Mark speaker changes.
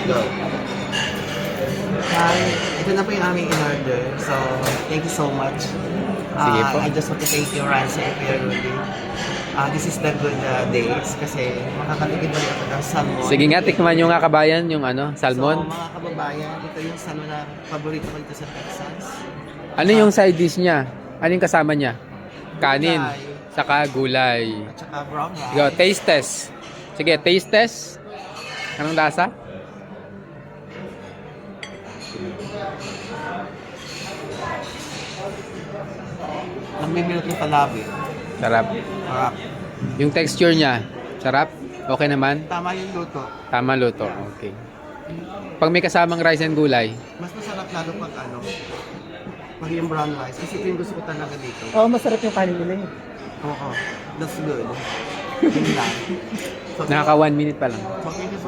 Speaker 1: Go. Hi, ito na po yung aming in-order. So, thank you so much.
Speaker 2: Sige po.
Speaker 1: I just want to thank you, Rancy and Pierre Rudy. This is the good days kasi makakatipid ulit ako ng salmon.
Speaker 2: Sige nga, tikman nyo nga kabayan yung salmon.
Speaker 1: So, mga kababayan, ito yung salmon na paborito ko dito sa Texas.
Speaker 2: Ano yung side dish niya? Ano yung kasama niya? Kanin.
Speaker 1: Gulay.
Speaker 2: Saka gulay.
Speaker 1: At saka brown rice.
Speaker 2: Go, taste test. Sige, taste test. Anong lasa?
Speaker 1: Nagmimilot yung palabi.
Speaker 2: Sarap.
Speaker 1: Sarap.
Speaker 2: Yung texture niya, sarap? Okay naman?
Speaker 1: Tama yung luto.
Speaker 2: Tama luto. Okay. Pag may kasamang rice and gulay,
Speaker 1: Mas masarap lalo pag pag yung brown rice. Kasi ito yung gusto ko talaga dito.
Speaker 3: Oo, masarap yung kanin nila eh.
Speaker 1: Oo. That's good. Yun lang. So,
Speaker 2: nakaka 1 minute pa lang.
Speaker 1: so, thank you so